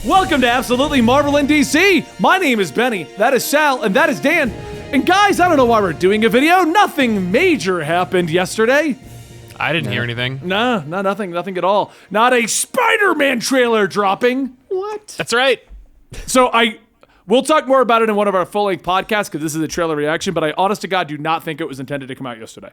Welcome to Absolutely Marvel in DC. My name is Benny, that is Sal, and that is Dan. And guys, I don't know why we're doing a video. Nothing major happened yesterday. I didn't hear anything. No, nothing at all. Not a Spider-Man trailer dropping. What? That's right. So we'll talk more about it in one of our full-length podcasts because this is a trailer reaction, but I honest to God do not think it was intended to come out yesterday.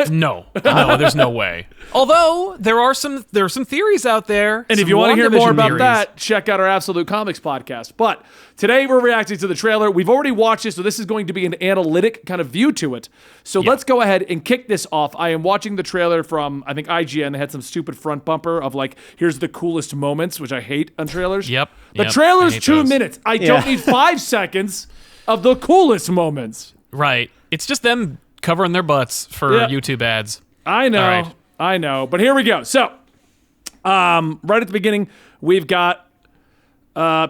No, there's no way. Although there are some theories out there. And if you want to hear more about that, check out our Absolute Comics podcast. But today we're reacting to the trailer. We've already watched it, so this is going to be an analytic kind of view to it. So let's go ahead and kick this off. I am watching the trailer from, I think, IGN. They had some stupid front bumper of like, here's the coolest moments, which I hate on trailers. The trailer's 2 minutes. I don't need 5 seconds of the coolest moments. Right. It's just them covering their butts for YouTube ads. I know. Right. I know. But here we go. So, right at the beginning, we've got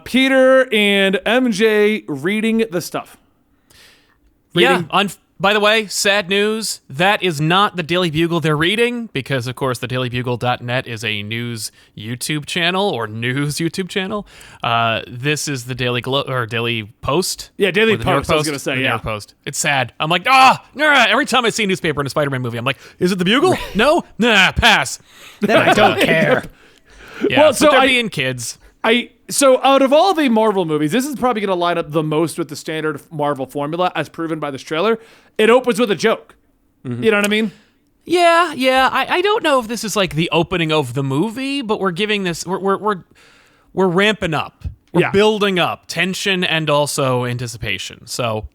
Peter and MJ reading the stuff. By the way, sad news, that is not the Daily Bugle they're reading, because, of course, the dailybugle.net is a news YouTube channel, or news YouTube channel. This is the Daily Post. Yeah, Daily Post, I was going to say, New York Post. It's sad. I'm like, every time I see a newspaper in a Spider-Man movie, I'm like, is it the Bugle? No? Nah, pass. Then I don't care. Yeah, well, so they're being kids. So out of all the Marvel movies, this is probably going to line up the most with the standard Marvel formula, as proven by this trailer. It opens with a joke. Mm-hmm. You know what I mean? Yeah. I don't know if this is like the opening of the movie, but we're giving this we're ramping up. We're building up tension and also anticipation. So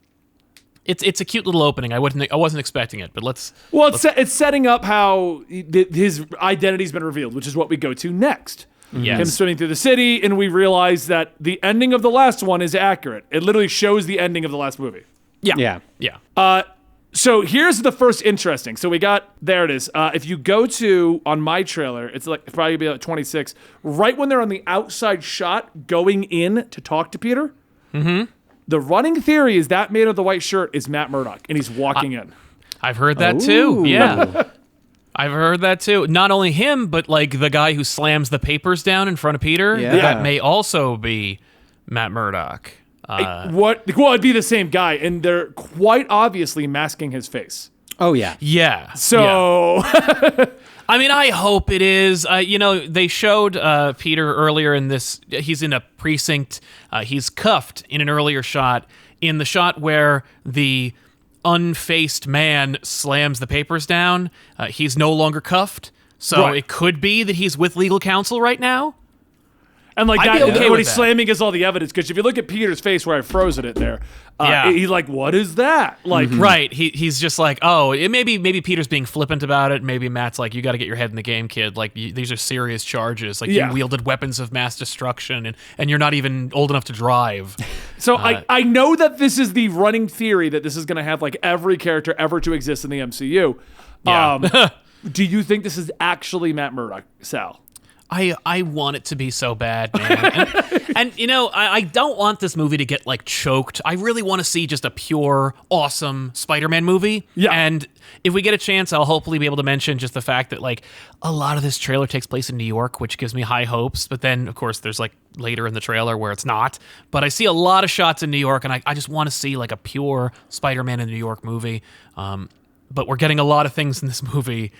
it's a cute little opening. I wasn't expecting it, but let's. Well, it's setting up how his identity's been revealed, which is what we go to next. Yes. Him swimming through the city, and we realize that the ending of the last one is accurate. It literally shows the ending of the last movie. Yeah. So here's the first interesting. So there it is. If you go to, on my trailer, it's probably be like 26, right when they're on the outside shot going in to talk to Peter, the running theory is that man with the white shirt is Matt Murdock, and he's walking in. I've heard that too. Yeah. I've heard that too. Not only him, but like the guy who slams the papers down in front of Peter. Yeah. That may also be Matt Murdock. Well, it'd be the same guy, and they're quite obviously masking his face. Oh, yeah. Yeah. So... I mean, I hope it is. They showed Peter earlier in this. He's in a precinct. He's cuffed in an earlier shot. In the shot where the unfaced man slams the papers down, he's no longer cuffed. So it could be that he's with legal counsel right now. And like I'd that, be okay what with he's that. slamming is all the evidence. Because if you look at Peter's face where I frozen it there, he's like, "What is that?" Like, right? He's just like, oh, maybe Peter's being flippant about it. Maybe Matt's like, you got to get your head in the game, kid. Like these are serious charges. Like you wielded weapons of mass destruction, and you're not even old enough to drive. So I know that this is the running theory that this is going to have like every character ever to exist in the MCU. Yeah. Do you think this is actually Matt Murdock, Sal? I want it to be so bad, man. and I don't want this movie to get like choked. I really want to see just a pure, awesome Spider-Man movie. Yeah. And if we get a chance, I'll hopefully be able to mention just the fact that like a lot of this trailer takes place in New York, which gives me high hopes. But then, of course, there's like later in the trailer where it's not. But I see a lot of shots in New York, and I just want to see like a pure Spider-Man in New York movie. But we're getting a lot of things in this movie.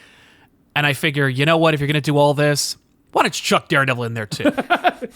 And I figure, you know what? If you're going to do all this, why don't you chuck Daredevil in there too?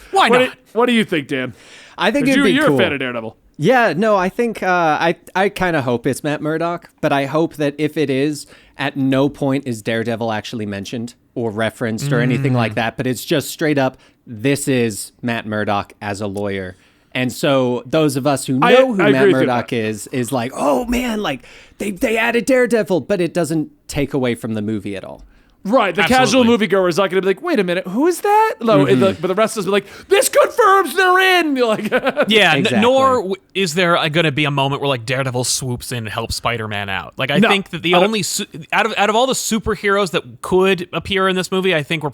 Why not? What do you think, Dan? I think it'd be you're cool. a fan of Daredevil. Yeah, no, I think I kind of hope it's Matt Murdock, but I hope that if it is, at no point is Daredevil actually mentioned or referenced or anything like that, but it's just straight up, this is Matt Murdock as a lawyer. And so those of us who know who Matt Murdock is like, oh man, like they added Daredevil, but it doesn't take away from the movie at all. Right, the casual moviegoer is not going to be like, wait a minute, who is that? No, but the rest of us will be like, this confirms they're in. You're like, yeah, exactly. Nor is there going to be a moment where like Daredevil swoops in and helps Spider-Man out. Like I think that the only out of all the superheroes that could appear in this movie, I think it's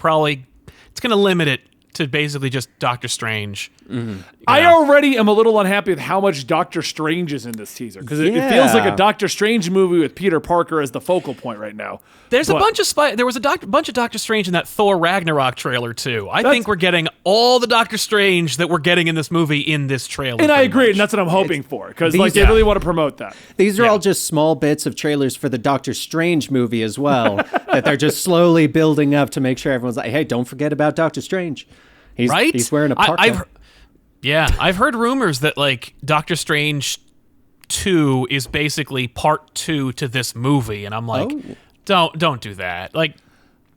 going to limit it to basically just Doctor Strange. I already am a little unhappy with how much Doctor Strange is in this teaser because it feels like a Doctor Strange movie with Peter Parker as the focal point right now. There was a bunch of Doctor Strange in that Thor Ragnarok trailer too. I think we're getting all the Doctor Strange that we're getting in this movie in this trailer. And I agree, and that's what I'm hoping for because they really want to promote that. These are all just small bits of trailers for the Doctor Strange movie as well that they're just slowly building up to make sure everyone's like, hey, don't forget about Doctor Strange. He's wearing a parka. I've heard rumors that like Doctor Strange 2 is basically part 2 to this movie, and I'm like, don't do that. Like,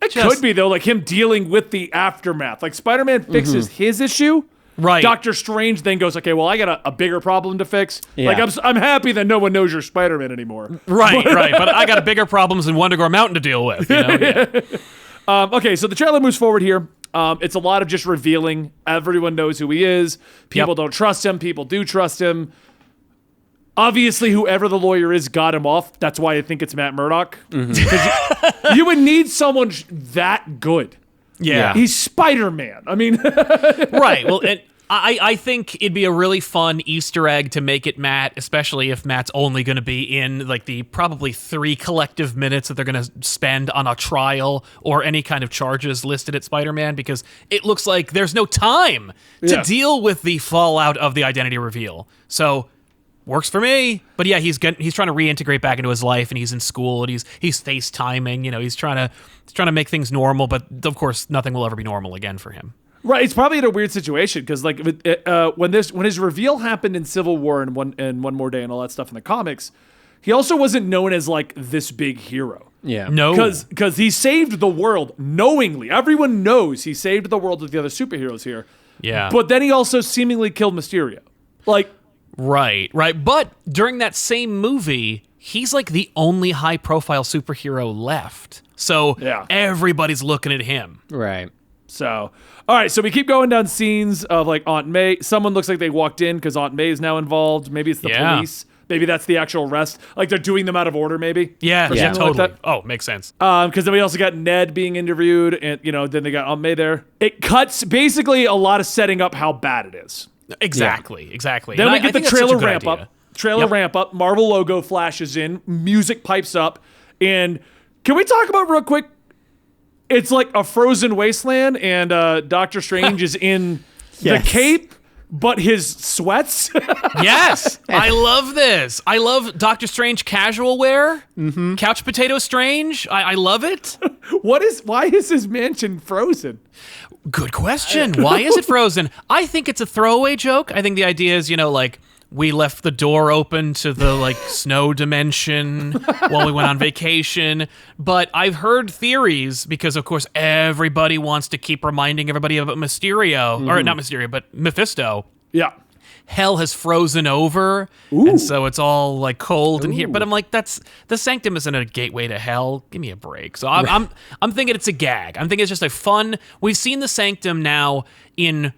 it could be though, like him dealing with the aftermath. Like Spider-Man fixes his issue, right? Doctor Strange then goes, okay, well, I got a bigger problem to fix. Yeah. Like I'm happy that no one knows you're Spider-Man anymore. Right. But I got bigger problems in Wundagore Mountain to deal with. You know? Yeah. Okay, so the trailer moves forward here. It's a lot of just revealing. Everyone knows who he is. People don't trust him. People do trust him. Obviously, whoever the lawyer is got him off. That's why I think it's Matt Murdock. Mm-hmm. You would need someone that good. Yeah. He's Spider-Man. I mean... Right. Well, and I think it'd be a really fun Easter egg to make it Matt, especially if Matt's only going to be in like the probably 3 collective minutes that they're going to spend on a trial or any kind of charges listed at Spider-Man, because it looks like there's no time to deal with the fallout of the identity reveal. So works for me. But yeah, he's trying to reintegrate back into his life, and he's in school, and he's FaceTiming. You know, he's trying to make things normal, but of course nothing will ever be normal again for him. Right, it's probably in a weird situation because, like, when his reveal happened in Civil War and One More Day and all that stuff in the comics, he also wasn't known as like this big hero. Yeah, no, because he saved the world knowingly. Everyone knows he saved the world with the other superheroes here. Yeah, but then he also seemingly killed Mysterio. Like, right. But during that same movie, he's like the only high-profile superhero left. So everybody's looking at him. Right. So, all right, so we keep going down scenes of like Aunt May. Someone looks like they walked in because Aunt May is now involved. Maybe it's the police. Maybe that's the actual arrest. Like they're doing them out of order, maybe. Yeah, totally. Like oh, makes sense. Because then we also got Ned being interviewed, and then they got Aunt May there. It cuts basically a lot of setting up how bad it is. Exactly. Then we get the trailer ramp up. Marvel logo flashes in. Music pipes up. And can we talk about real quick? It's like a frozen wasteland, and Doctor Strange is in the cape, but his sweats. Yes, I love this. I love Doctor Strange casual wear. Mm-hmm. Couch potato Strange. I love it. Why is his mansion frozen? Good question. Why is it frozen? I think it's a throwaway joke. I think the idea is, like, we left the door open to the like snow dimension while we went on vacation. But I've heard theories because, of course, everybody wants to keep reminding everybody about Mysterio, or not Mysterio, but Mephisto. Yeah. Hell has frozen over, and so it's all like cold in here. But I'm like, the Sanctum isn't a gateway to hell. Give me a break. So I'm thinking it's a gag. I'm thinking it's just a fun. We've seen the Sanctum now in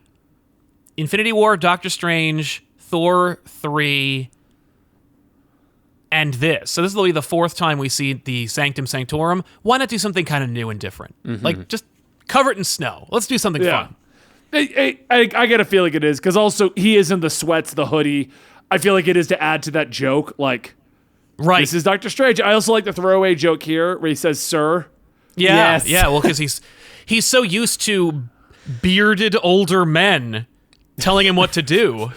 Infinity War, Doctor Strange, Thor 3, and this. So this will be the 4th time we see the Sanctum Sanctorum. Why not do something kind of new and different? Mm-hmm. Like, just cover it in snow. Let's do something fun. I get a feeling it is, because also he is in the sweats, the hoodie. I feel like it is to add to that joke. Like, this is Doctor Strange. I also like the throwaway joke here where he says, "Sir." Yeah, yeah. Well, because he's so used to bearded older men telling him what to do.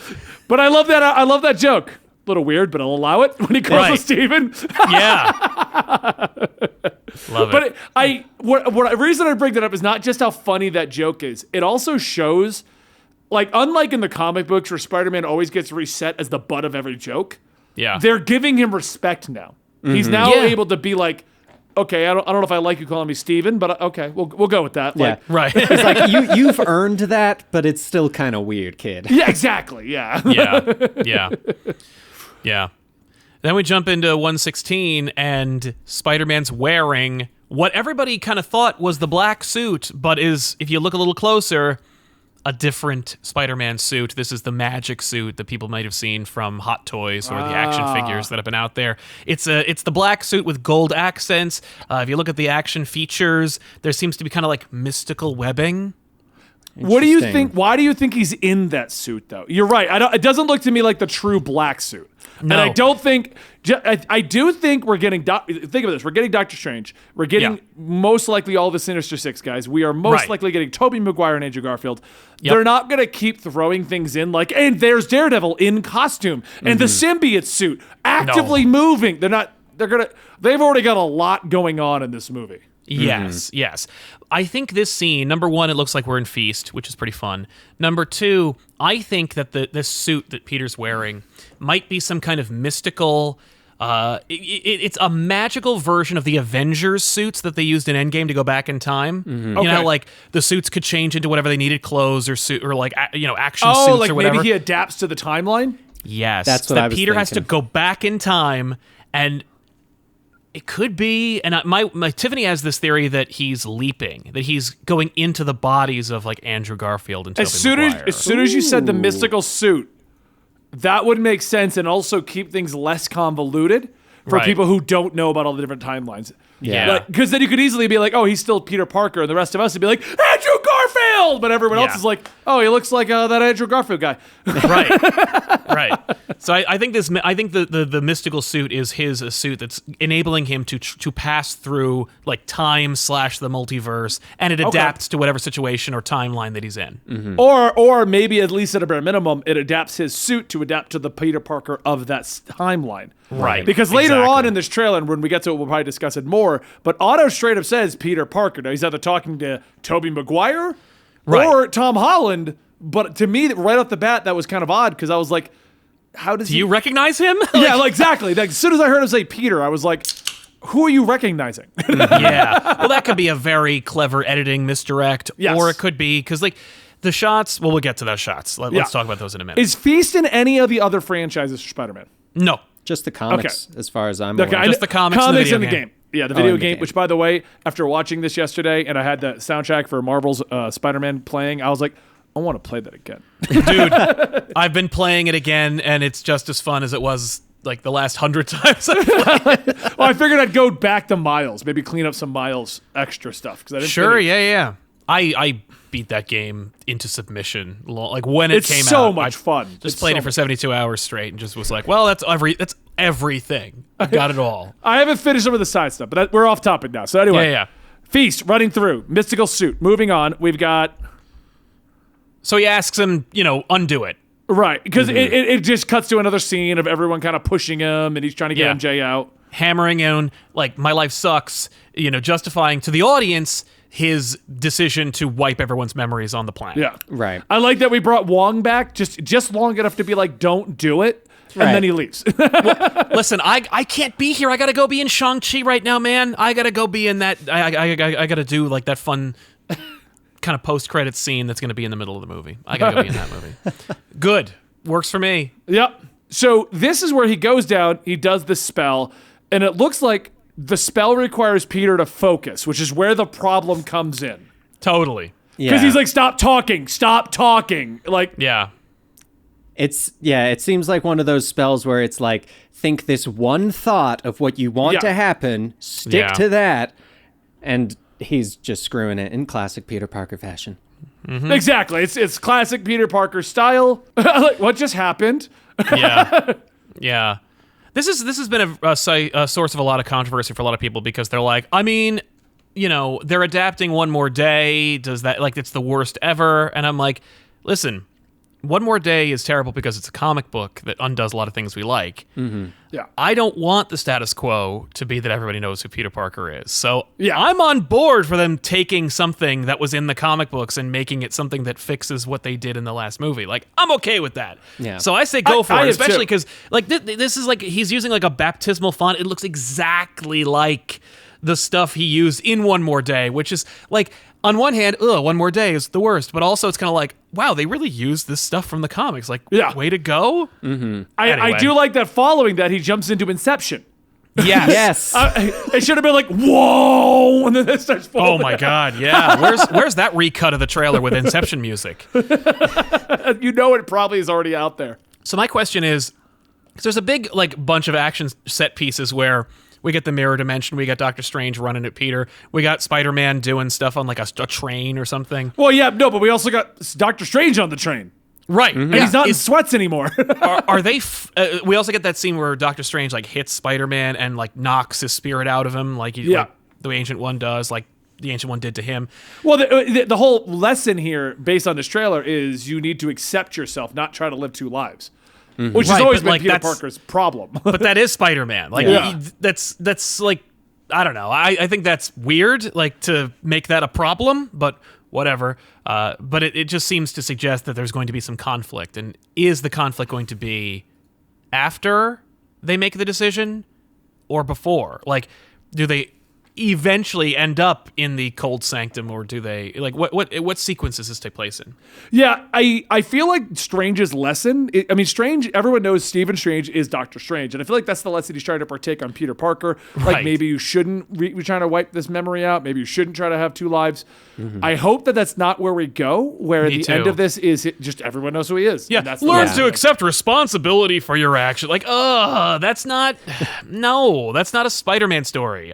But I love that. I love that joke. A little weird, but I'll allow it when he calls us Steven. Yeah. Love it. But the reason I bring that up is not just how funny that joke is. It also shows, like, unlike in the comic books where Spider-Man always gets reset as the butt of every joke, they're giving him respect now. Mm-hmm. He's now able to be like, okay, I don't know if I like you calling me Steven, but okay, we'll go with that. Yeah. Like, right. It's like, you've earned that, but it's still kind of weird, kid. Yeah, exactly, yeah. Yeah. Then we jump into 116, and Spider-Man's wearing what everybody kind of thought was the black suit, but is, if you look a little closer, a different Spider-Man suit. This is the magic suit that people might have seen from Hot Toys or the action figures that have been out there. It's the black suit with gold accents. If you look at the action features, there seems to be kind of like mystical webbing. What do you think? Why do you think he's in that suit, though? You're right. It doesn't look to me like the true black suit. No. And I don't think. I do think we're getting. Think of this: we're getting Doctor Strange. We're getting most likely all the Sinister Six guys. We are most likely getting Tobey Maguire and Andrew Garfield. Yep. They're not going to keep throwing things in like, and there's Daredevil in costume and the symbiote suit actively moving. They're not. They've already got a lot going on in this movie. Yes, yes. I think this scene, number one, it looks like we're in Feast, which is pretty fun. Number two, I think that this suit that Peter's wearing might be some kind of mystical... it's a magical version of the Avengers suits that they used in Endgame to go back in time. You know, like the suits could change into whatever they needed, clothes or suit or like action suits like or whatever. Maybe he adapts to the timeline. Yes, that's what I was Peter thinking. has to go back in time and. It could be, and my Tiffany has this theory that he's leaping, that he's going into the bodies of like Andrew Garfield and Tobey Maguire. As soon as you said the mystical suit, that would make sense and also keep things less convoluted for people who don't know about all the different timelines. Yeah. Because then you could easily be like, oh, he's still Peter Parker, and the rest of us would be like, Andrew Garfield! But everyone else is like, oh, he looks like that Andrew Garfield guy. Right. So I think the mystical suit is his suit that's enabling him to pass through like time / the multiverse, and it adapts to whatever situation or timeline that he's in. Mm-hmm. Or maybe at least at a bare minimum, it adapts his suit to adapt to the Peter Parker of that timeline. Right. Because later on in this trailer, and when we get to it, we'll probably discuss it more, but Otto straight up says Peter Parker. Now, he's either talking to Tobey Maguire or Tom Holland, but to me, right off the bat, that was kind of odd, because I was like, how does Do you recognize him? Yeah, like, exactly. Like, as soon as I heard him say Peter, I was like, who are you recognizing? Yeah. Well, that could be a very clever editing misdirect, or it could be, because like, the shots, well, we'll get to those shots. Let's talk about those in a minute. Is Feast in any of the other franchises for Spider-Man? No. Just the comics, as far as I'm aware. Just the comics and the game. Yeah, the video game, which, by the way, after watching this yesterday, and I had the soundtrack for Marvel's Spider-Man playing, I was like, I want to play that again. Dude, I've been playing it again, and it's just as fun as it was like the last 100 times I played it. Well, I figured I'd go back to Miles, maybe clean up some Miles extra stuff. I didn't I beat that game into submission, like when it came out. It's so much fun. Just played it for 72 hours straight and just was like, well, that's everything. I got it all. I haven't finished some of the side stuff, but we're off topic now. So anyway, Feast running through, mystical suit. Moving on, we've got... So he asks him, undo it. Right, because it just cuts to another scene of everyone kind of pushing him, and he's trying to get MJ out. Hammering in, like, my life sucks, justifying to the audience his decision to wipe everyone's memories on the planet. Yeah. Right. I like that we brought Wong back just long enough to be like, don't do it, and then he leaves. Well, listen, I can't be here. I got to go be in Shang-Chi right now, man. I got to go be in that. I got to do, like, that fun kind of post-credits scene that's going to be in the middle of the movie. I got to go be in that movie. Good. Works for me. Yep. So this is where he goes down, he does the spell, and it looks like the spell requires Peter to focus, which is where the problem comes in. Totally. Because he's like, stop talking. Like, it seems like one of those spells where it's like, think this one thought of what you want to happen, stick to that, and he's just screwing it in classic Peter Parker fashion. Mm-hmm. Exactly. It's classic Peter Parker style. Like, what just happened? Yeah. This has been a source of a lot of controversy for a lot of people, because they're like, I mean, they're adapting One More Day. Does that, like, it's the worst ever? And I'm like, listen, One More Day is terrible because it's a comic book that undoes a lot of things we like. Mm-hmm. Yeah. I don't want the status quo to be that everybody knows who Peter Parker is. So I'm on board for them taking something that was in the comic books and making it something that fixes what they did in the last movie. Like, I'm okay with that. Yeah. So I say go for it, especially because, like, this is like, he's using like a baptismal font. It looks exactly like the stuff he used in One More Day, which is like, on one hand, One More Day is the worst, but also it's kind of like, wow, they really used this stuff from the comics. Like, way to go. Mm-hmm. I do like that following that he jumps into Inception. Yes. It should have been like, whoa, and then it starts falling. Oh my God, yeah. Where's that recut of the trailer with Inception music? It probably is already out there. So my question is, there's a big, like, bunch of action set pieces where We get the mirror dimension. We got Doctor Strange running at Peter. We got Spider-Man doing stuff on like a train or something. Well, yeah, no, but we also got Doctor Strange on the train. Right. And he's not in sweats anymore. are they... we also get that scene where Doctor Strange like hits Spider-Man and like knocks his spirit out of him like the Ancient One does, like the Ancient One did to him. Well, the whole lesson here, based on this trailer, is you need to accept yourself, not try to live two lives. Which has always been Peter Parker's problem. But that is Spider-Man. Like that's like, I don't know. I think that's weird, like to make that a problem, but whatever. But it just seems to suggest that there's going to be some conflict. And is the conflict going to be after they make the decision or before? Like, do they eventually end up in the cold sanctum, or do they like what sequence does this take place in? Yeah, I feel like Strange's lesson. Strange. Everyone knows Stephen Strange is Doctor Strange, and I feel like that's the lesson he's trying to partake on Peter Parker. Like maybe you shouldn't be trying to wipe this memory out. Maybe you shouldn't try to have two lives. I hope that that's not where we go. Where the end of this is just everyone knows who he is. Yeah, that's learns to accept responsibility for your action. Like, that's not. No, that's not a Spider-Man story.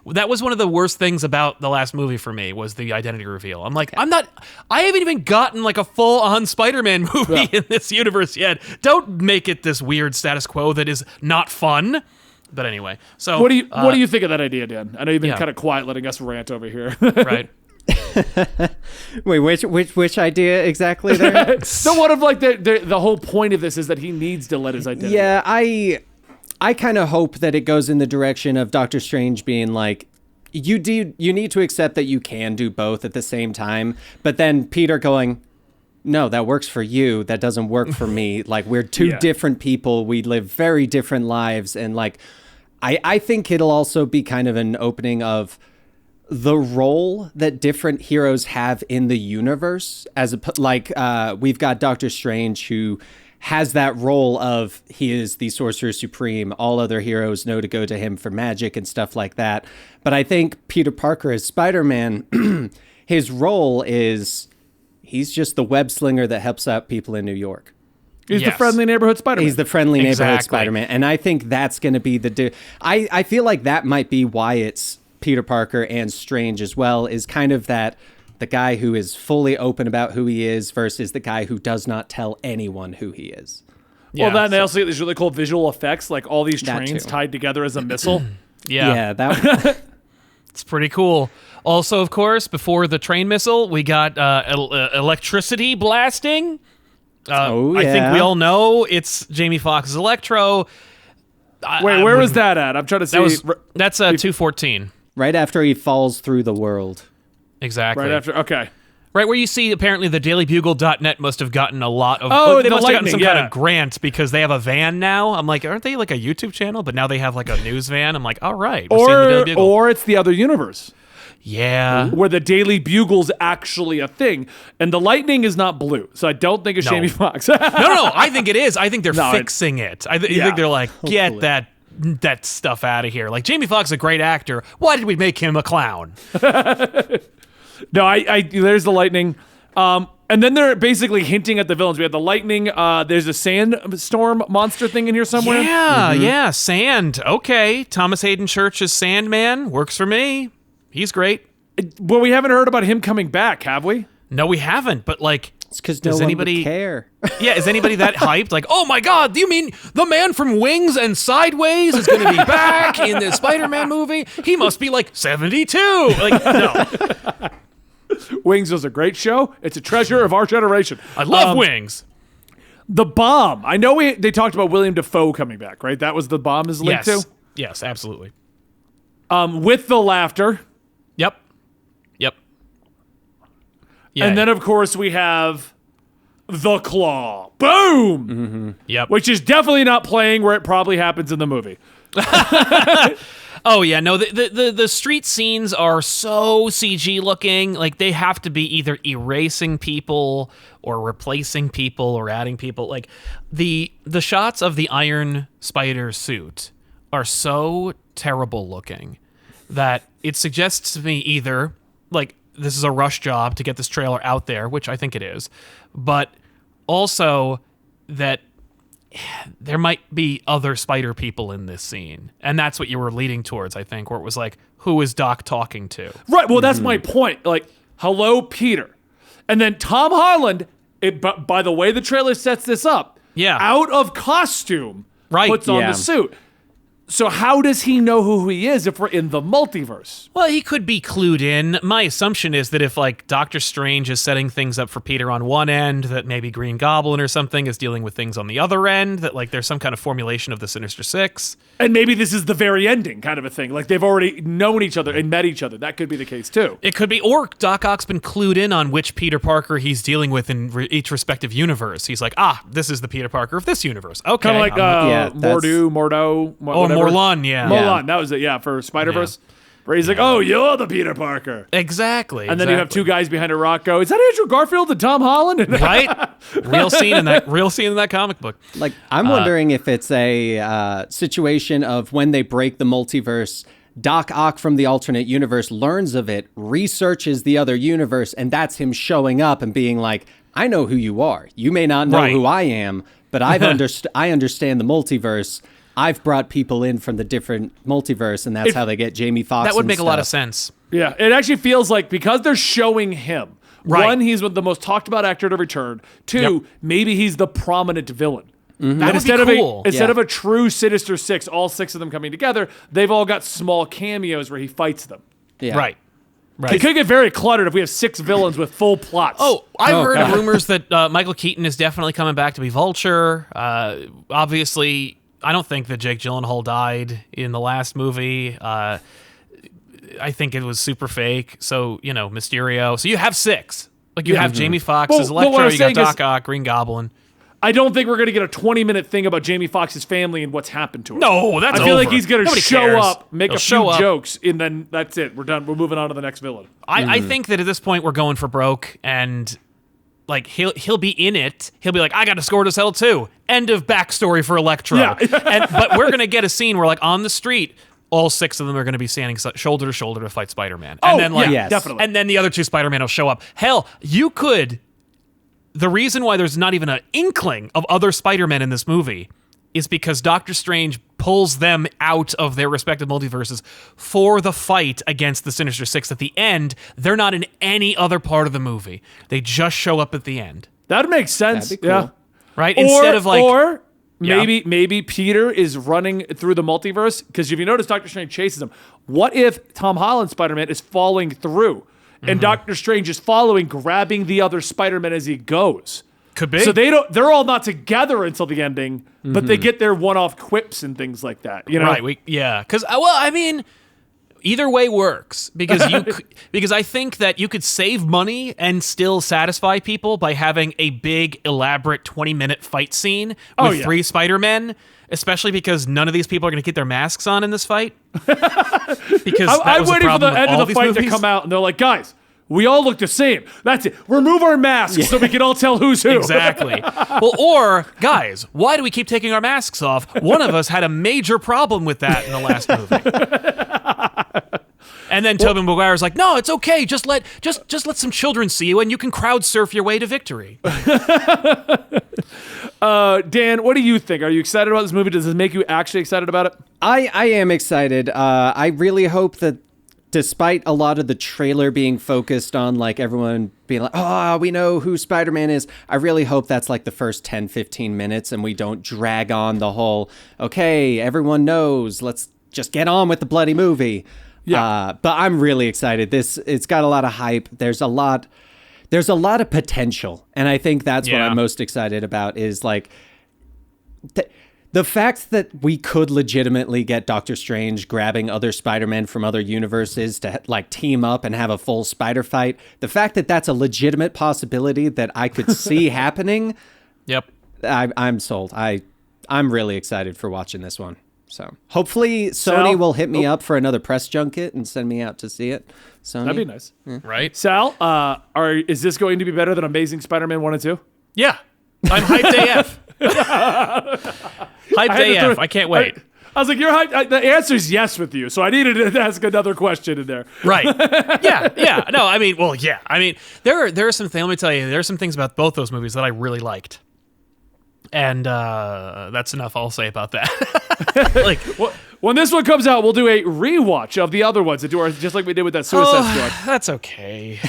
That was one of the worst things about the last movie for me was the identity reveal. I'm like, I haven't even gotten like a full-on Spider-Man movie in this universe yet. Don't make it this weird status quo that is not fun. But anyway, so what do you think of that idea, Dan? I know you've been kind of quiet, letting us rant over here. Right. Wait, which idea exactly there? So what if like the whole point of this is that he needs to let his identity? Yeah, I kind of hope that it goes in the direction of Doctor Strange being like, you need to accept that you can do both at the same time, but then Peter going, no, that works for you. That doesn't work for me. Like, we're two different people. We live very different lives. And like, I think it'll also be kind of an opening of the role that different heroes have in the universe. We've got Doctor Strange, who has that role of he is the Sorcerer Supreme. All other heroes know to go to him for magic and stuff like that. But I think Peter Parker as Spider-Man, his role is he's just the web slinger that helps out people in New York. He's the friendly neighborhood Spider-Man. He's the friendly neighborhood Spider-Man. And I think that's going to be I feel like that might be why it's Peter Parker and Strange as well, is kind of that the guy who is fully open about who he is versus the guy who does not tell anyone who he is. Well, then they also get these really cool visual effects, like all these trains tied together as a missile. Yeah, that it's pretty cool. Also, of course, before the train missile, we got electricity blasting. I think we all know it's Jamie Foxx's Electro. Wait, where was that at? I'm trying to see. That's 214. Right after he falls through the world. Exactly. Right after, okay. Right where you see, apparently, the DailyBugle.net must have gotten a lot of... they must have gotten some kind of grant because they have a van now. I'm like, aren't they like a YouTube channel? But now they have like a news van. I'm like, all right. We're seeing the Daily Bugle. Or it's the other universe. Yeah. Where the Daily Bugle's actually a thing. And the lightning is not blue. So I don't think it's Jamie Foxx. No, I think it is. I think they're fixing it. I think they're like, get that stuff out of here. Like, Jamie Foxx is a great actor. Why did we make him a clown? No, there's the lightning. And then they're basically hinting at the villains. We have the lightning. There's a sandstorm monster thing in here somewhere. Yeah, sand. Okay. Thomas Hayden Church's Sandman works for me. He's great. Well, we haven't heard about him coming back, have we? No, we haven't. But like, it's because no one would care. Yeah, is anybody that hyped? Like, oh my God, do you mean the man from Wings and Sideways is going to be back in the Spider-Man movie? He must be like 72. Like, no. Wings was a great show. It's a treasure of our generation. I love Wings. The bomb. I know they talked about William Dafoe coming back, right? That was the bomb is linked to? Yes, absolutely. With the laughter. Yep. Yeah. And then, of course, we have the claw. Boom! Mm-hmm. Yep. Which is definitely not playing where it probably happens in the movie. Oh, yeah. No, the street scenes are so CG looking. Like, they have to be either erasing people or replacing people or adding people. Like, the shots of the Iron Spider suit are so terrible looking that it suggests to me either, like, this is a rush job to get this trailer out there, which I think it is, but also that there might be other spider people in this scene. And that's what you were leading towards, I think, where it was like, who is Doc talking to? Right. Well, that's my point. Like, hello, Peter. And then Tom Holland, by the way the trailer sets this up, out of costume, puts on the suit. So how does he know who he is if we're in the multiverse? Well, he could be clued in. My assumption is that if, like, Doctor Strange is setting things up for Peter on one end, that maybe Green Goblin or something is dealing with things on the other end, that, like, there's some kind of formulation of the Sinister Six. And maybe this is the very ending kind of a thing. Like, they've already known each other and met each other. That could be the case, too. It could be. Or Doc Ock's been clued in on which Peter Parker he's dealing with in each respective universe. He's like, this is the Peter Parker of this universe. Okay. Kind of like Mordo. Morlun, Morlun, that was it, for Spider-Verse. Where he's like, you're the Peter Parker. Exactly. And then you have two guys behind a rock go, is that Andrew Garfield and Tom Holland? Right? Real scene in that comic book. Like, I'm wondering if it's a situation of when they break the multiverse, Doc Ock from the alternate universe learns of it, researches the other universe, and that's him showing up and being like, I know who you are. You may not know who I am, but I understand the multiverse. I've brought people in from the different multiverse, and that's how they get Jamie Foxx. That would make a lot of sense. Yeah, it actually feels like because they're showing him, one, he's the most talked about actor to return. Two, maybe he's the prominent villain. Mm-hmm. That would be cool. Instead of a true Sinister Six, all six of them coming together, they've all got small cameos where he fights them. Yeah. Right. It could get very cluttered if we have six villains with full plots. I've heard rumors that Michael Keaton is definitely coming back to be Vulture. Obviously, I don't think that Jake Gyllenhaal died in the last movie. I think it was super fake. So, Mysterio. So you have six. Like, you have Jamie Foxx as Electro, you got Doc Ock, Green Goblin. I don't think we're going to get a 20-minute thing about Jamie Foxx's family and what's happened to him. No, that's I feel like he's going to show up, make a few up. jokes, and then that's it. We're done. We're moving on to the next villain. I think that at this point we're going for broke, and like he'll be in it. He'll be like, I got a score to settle too. End of backstory for Electro. Yeah. But we're going to get a scene where, like, on the street, all six of them are going to be standing shoulder to shoulder to fight Spider-Man. And then, definitely. And then the other two Spider-Man will show up. Hell, you could. The reason why there's not even an inkling of other Spider-Men in this movie is because Doctor Strange pulls them out of their respective multiverses for the fight against the Sinister Six. At the end, they're not in any other part of the movie. They just show up at the end. That would make sense. That'd be cool. Yeah. Right? Instead of like... Or maybe Peter is running through the multiverse, because if you notice, Doctor Strange chases him. What if Tom Holland's Spider-Man is falling through and Doctor Strange is following, grabbing the other Spider-Man as he goes? Could be. So they're all not together until the ending, but they get their one-off quips and things like that. You know? Right. Because, I mean, either way works, because because I think that you could save money and still satisfy people by having a big, elaborate 20-minute fight scene with three Spider-Men, especially because none of these people are going to keep their masks on in this fight. Because I'm waiting for the end of the fight to come out, and they're like, guys, we all look the same. That's it. Remove our masks so we can all tell who's who. Exactly. Well, or, guys, why do we keep taking our masks off? One of us had a major problem with that in the last movie. And then Tobey Maguire's like, no, it's okay. Just let some children see you, and you can crowd surf your way to victory. Dan, what do you think? Are you excited about this movie? Does this make you actually excited about it? I am excited. I really hope that, despite a lot of the trailer being focused on like everyone being like, oh, we know who Spider-Man is, I really hope that's like the first 10, 15 minutes and we don't drag on the whole, okay, everyone knows, let's just get on with the bloody movie. Yeah. But I'm really excited. It's got a lot of hype. There's a lot of potential. And I think that's what I'm most excited about is like the fact that we could legitimately get Doctor Strange grabbing other Spider-Men from other universes to like team up and have a full spider fight. The fact that that's a legitimate possibility that I could see happening. Yep. I'm sold. I'm really excited for watching this one. So hopefully Sony will hit me up for another press junket and send me out to see it. Sony. That'd be nice. Yeah. Right. Sal, is this going to be better than Amazing Spider-Man 1 and 2? Yeah. I'm hyped AF. Hyped AF. I can't wait. I was like, you're hyped. The answer's yes with you, so I needed to ask another question in there. Right. Yeah. No, I mean, well, yeah. I mean, there are some things, let me tell you, there are some things about both those movies that I really liked. And that's enough I'll say about that. Like, when this one comes out, we'll do a rewatch of the other ones and do our, just like we did with that Suicide Squad. That's okay.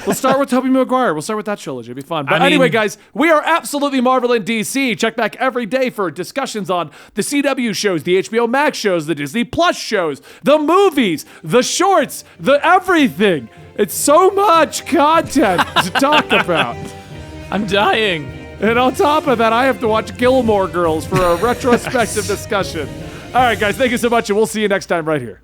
We'll start with Tobey Maguire. We'll start with that trilogy. It'll be fun. But anyway, guys, we are absolutely Marvel in DC. Check back every day for discussions on the CW shows, the HBO Max shows, the Disney Plus shows, the movies, the shorts, the everything. It's so much content to talk about. I'm dying. And on top of that, I have to watch Gilmore Girls for a retrospective discussion. All right, guys, thank you so much, and we'll see you next time right here.